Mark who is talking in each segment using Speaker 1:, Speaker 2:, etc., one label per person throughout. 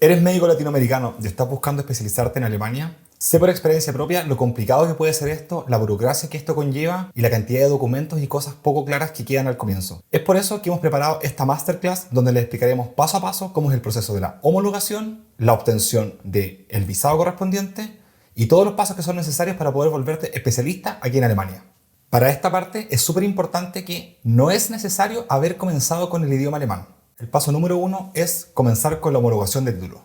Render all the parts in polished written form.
Speaker 1: ¿Eres médico latinoamericano y estás buscando especializarte en Alemania? Sé por experiencia propia lo complicado que puede ser esto, la burocracia que esto conlleva y la cantidad de documentos y cosas poco claras que quedan al comienzo. Es por eso que hemos preparado esta masterclass donde les explicaremos paso a paso cómo es el proceso de la homologación, la obtención del visado correspondiente y todos los pasos que son necesarios para poder volverte especialista aquí en Alemania. Para esta parte es súper importante que no es necesario haber comenzado con el idioma alemán. El paso número 1 es comenzar con la homologación del título.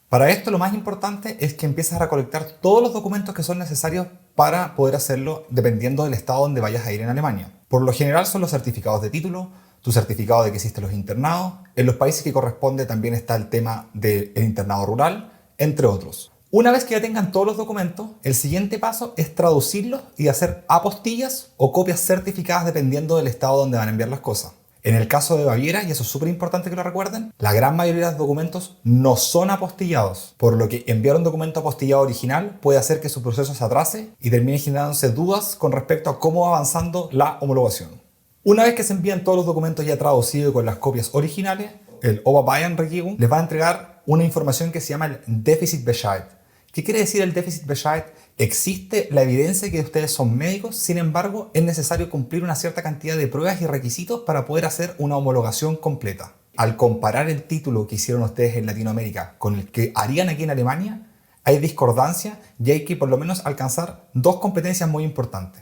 Speaker 1: Para esto lo más importante es que empieces a recolectar todos los documentos que son necesarios para poder hacerlo dependiendo del estado donde vayas a ir en Alemania. Por lo general son los certificados de título, tu certificado de que hiciste los internados, en los países que corresponde también está el tema del internado rural, entre otros. Una vez que ya tengan todos los documentos, el siguiente paso es traducirlos y hacer apostillas o copias certificadas dependiendo del estado donde van a enviar las cosas. En el caso de Baviera, y eso es súper importante que lo recuerden, la gran mayoría de los documentos no son apostillados, por lo que enviar un documento apostillado original puede hacer que su proceso se atrase y termine generándose dudas con respecto a cómo va avanzando la homologación. Una vez que se envían todos los documentos ya traducidos con las copias originales, el Oberbayernregierung les va a entregar una información que se llama el Defizitbescheid. ¿Qué quiere decir el Defizitbescheid? Existe la evidencia de que ustedes son médicos, sin embargo, es necesario cumplir una cierta cantidad de pruebas y requisitos para poder hacer una homologación completa. Al comparar el título que hicieron ustedes en Latinoamérica con el que harían aquí en Alemania, hay discordancia y hay que por lo menos alcanzar dos competencias muy importantes.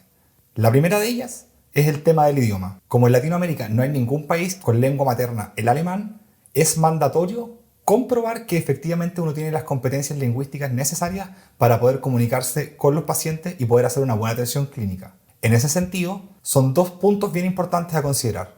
Speaker 1: La primera de ellas es el tema del idioma. Como en Latinoamérica no hay ningún país con lengua materna el alemán, es mandatorio comprobar que efectivamente uno tiene las competencias lingüísticas necesarias para poder comunicarse con los pacientes y poder hacer una buena atención clínica. En ese sentido, son dos puntos bien importantes a considerar.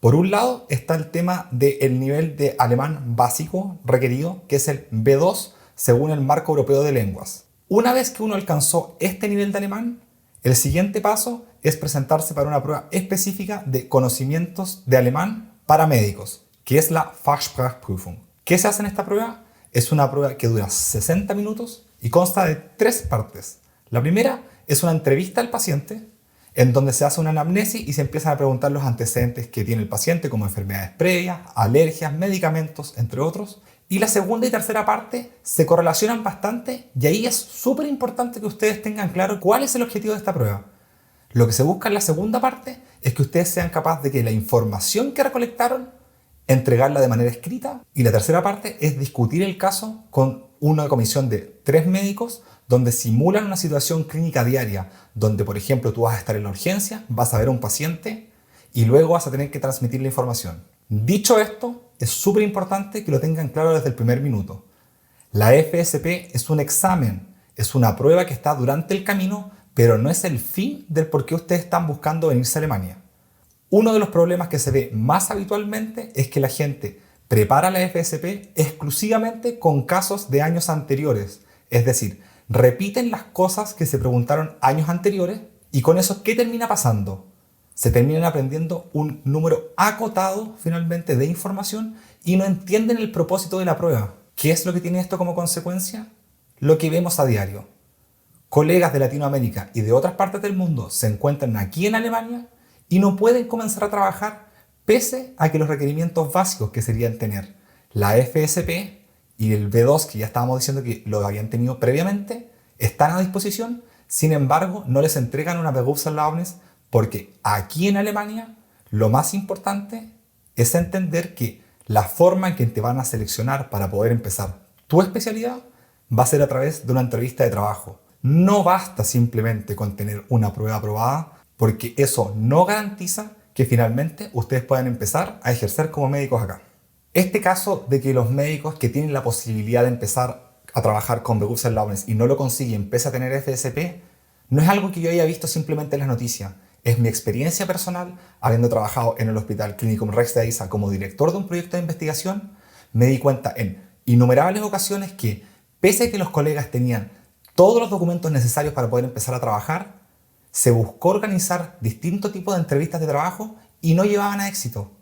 Speaker 1: Por un lado está el tema del nivel de alemán básico requerido, que es el B2 según el Marco Europeo de Lenguas. Una vez que uno alcanzó este nivel de alemán, el siguiente paso es presentarse para una prueba específica de conocimientos de alemán para médicos, que es la Fachsprachprüfung. ¿Qué se hace en esta prueba? Es una prueba que dura 60 minutos y consta de 3 partes. La primera es una entrevista al paciente, en donde se hace una anamnesis y se empiezan a preguntar los antecedentes que tiene el paciente, como enfermedades previas, alergias, medicamentos, entre otros. Y la segunda y tercera parte se correlacionan bastante y ahí es súper importante que ustedes tengan claro cuál es el objetivo de esta prueba. Lo que se busca en la segunda parte es que ustedes sean capaces de que la información que recolectaron entregarla de manera escrita, y la tercera parte es discutir el caso con una comisión de 3 médicos donde simulan una situación clínica diaria, donde por ejemplo tú vas a estar en la urgencia, vas a ver a un paciente y luego vas a tener que transmitir la información. Dicho esto, es súper importante que lo tengan claro desde el primer minuto. La FSP es un examen, es una prueba que está durante el camino, pero no es el fin del por qué ustedes están buscando venirse a Alemania. Uno de los problemas que se ve más habitualmente es que la gente prepara la FSP exclusivamente con casos de años anteriores. Es decir, repiten las cosas que se preguntaron años anteriores y con eso, ¿qué termina pasando? Se terminan aprendiendo un número acotado finalmente de información y no entienden el propósito de la prueba. ¿Qué es lo que tiene esto como consecuencia? Lo que vemos a diario. Colegas de Latinoamérica y de otras partes del mundo se encuentran aquí en Alemania y no pueden comenzar a trabajar pese a que los requerimientos básicos que serían tener la FSP y el B2, que ya estábamos diciendo que lo habían tenido previamente, están a disposición. Sin embargo, no les entregan una Berufserlaubnis porque aquí en Alemania lo más importante es entender que la forma en que te van a seleccionar para poder empezar tu especialidad va a ser a través de una entrevista de trabajo. No basta simplemente con tener una prueba aprobada, porque eso no garantiza que finalmente ustedes puedan empezar a ejercer como médicos acá. Este caso de que los médicos que tienen la posibilidad de empezar a trabajar con Berufserlaubnis y no lo consiguen pese a tener FSP, no es algo que yo haya visto simplemente en las noticias. Es mi experiencia personal, habiendo trabajado en el Hospital Klinikum Rex de Eiza como director de un proyecto de investigación, me di cuenta en innumerables ocasiones que, pese a que los colegas tenían todos los documentos necesarios para poder empezar a trabajar, se buscó organizar distintos tipos de entrevistas de trabajo y no llevaban a éxito.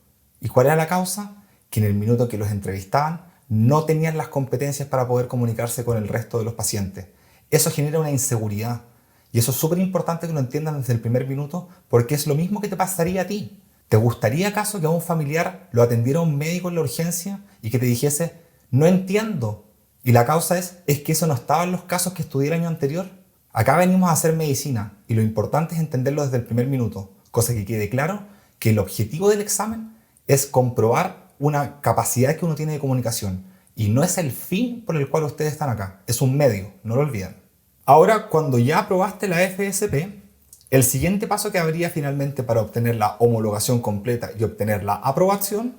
Speaker 1: ¿Y cuál era la causa? Que en el minuto que los entrevistaban no tenían las competencias para poder comunicarse con el resto de los pacientes. Eso genera una inseguridad. Y eso es súper importante que lo entiendan desde el primer minuto, porque es lo mismo que te pasaría a ti. ¿Te gustaría acaso que a un familiar lo atendiera un médico en la urgencia y que te dijese: No entiendo. Y la causa es que eso no estaba en los casos que estudié el año anterior. Acá venimos a hacer medicina y lo importante es entenderlo desde el primer minuto, cosa que quede claro que el objetivo del examen es comprobar una capacidad que uno tiene de comunicación y no es el fin por el cual ustedes están acá, es un medio, no lo olviden. Ahora, cuando ya aprobaste la FSP, el siguiente paso que habría finalmente para obtener la homologación completa y obtener la aprobación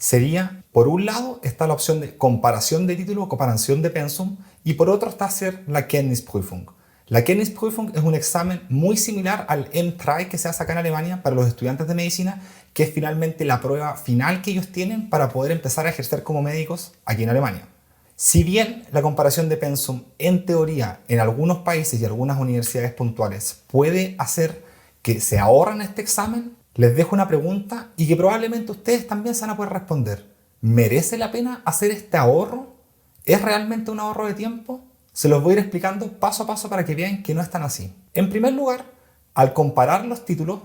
Speaker 1: sería, por un lado, está la opción de comparación de título o comparación de pensum, y por otro está hacer la Kenntnisprüfung. La Kenntnisprüfung es un examen muy similar al M-Tri que se hace acá en Alemania para los estudiantes de medicina, que es finalmente la prueba final que ellos tienen para poder empezar a ejercer como médicos aquí en Alemania. Si bien la comparación de pensum, en teoría, en algunos países y algunas universidades puntuales puede hacer que se ahorren este examen, les dejo una pregunta y que probablemente ustedes también se van a poder responder. ¿Merece la pena hacer este ahorro? ¿Es realmente un ahorro de tiempo? Se los voy a ir explicando paso a paso para que vean que no es tan así. En primer lugar, al comparar los títulos,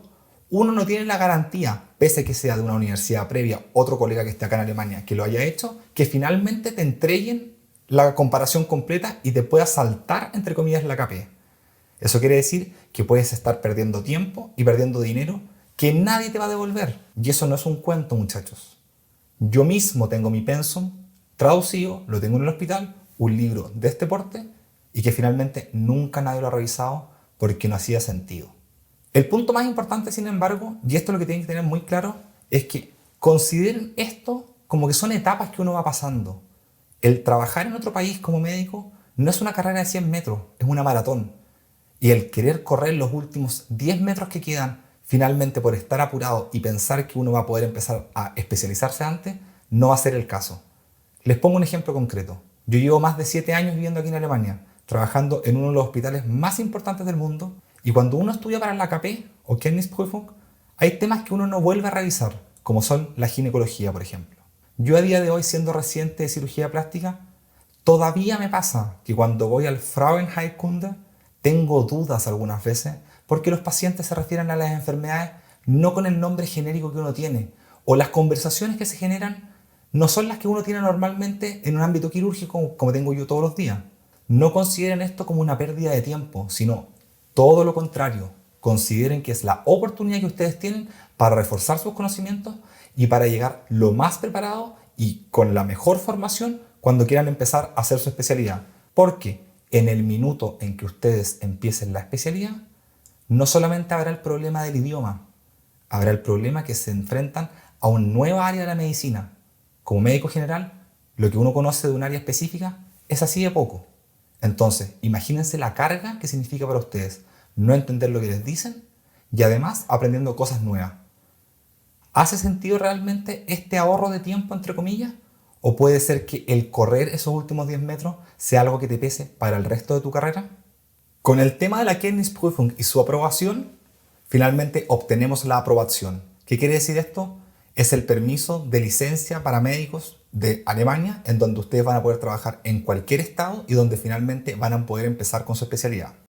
Speaker 1: uno no tiene la garantía, pese a que sea de una universidad previa, otro colega que esté acá en Alemania que lo haya hecho, que finalmente te entreguen la comparación completa y te pueda saltar, entre comillas, la KP. Eso quiere decir que puedes estar perdiendo tiempo y perdiendo dinero que nadie te va a devolver. Y eso no es un cuento, muchachos. Yo mismo tengo mi pensum traducido, lo tengo en el hospital, un libro de este porte, y que finalmente nunca nadie lo ha revisado porque no hacía sentido. El punto más importante, sin embargo, y esto es lo que tienen que tener muy claro, es que consideren esto como que son etapas que uno va pasando. El trabajar en otro país como médico no es una carrera de 100 metros, es una maratón. Y el querer correr los últimos 10 metros que quedan, finalmente por estar apurado y pensar que uno va a poder empezar a especializarse antes, no va a ser el caso. Les pongo un ejemplo concreto. Yo llevo más de 7 años viviendo aquí en Alemania, trabajando en uno de los hospitales más importantes del mundo, y cuando uno estudia para la KP o Kenntnisprüfung, hay temas que uno no vuelve a revisar, como son la ginecología, por ejemplo. Yo a día de hoy, siendo residente de cirugía plástica, todavía me pasa que cuando voy al Frauenheilkunde tengo dudas algunas veces porque los pacientes se refieren a las enfermedades no con el nombre genérico que uno tiene, o las conversaciones que se generan no son las que uno tiene normalmente en un ámbito quirúrgico como tengo yo todos los días. No consideren esto como una pérdida de tiempo, sino todo lo contrario. Consideren que es la oportunidad que ustedes tienen para reforzar sus conocimientos y para llegar lo más preparado y con la mejor formación cuando quieran empezar a hacer su especialidad. Porque en el minuto en que ustedes empiecen la especialidad, no solamente habrá el problema del idioma, habrá el problema que se enfrentan a una nueva área de la medicina. Como médico general, lo que uno conoce de un área específica es así de poco. Entonces, imagínense la carga que significa para ustedes no entender lo que les dicen y además aprendiendo cosas nuevas. ¿Hace sentido realmente este ahorro de tiempo, entre comillas? ¿O puede ser que el correr esos últimos 10 metros sea algo que te pese para el resto de tu carrera? Con el tema de la Kenntnisprüfung y su aprobación, finalmente obtenemos la aprobación. ¿Qué quiere decir esto? Es el permiso de licencia para médicos de Alemania, en donde ustedes van a poder trabajar en cualquier estado y donde finalmente van a poder empezar con su especialidad.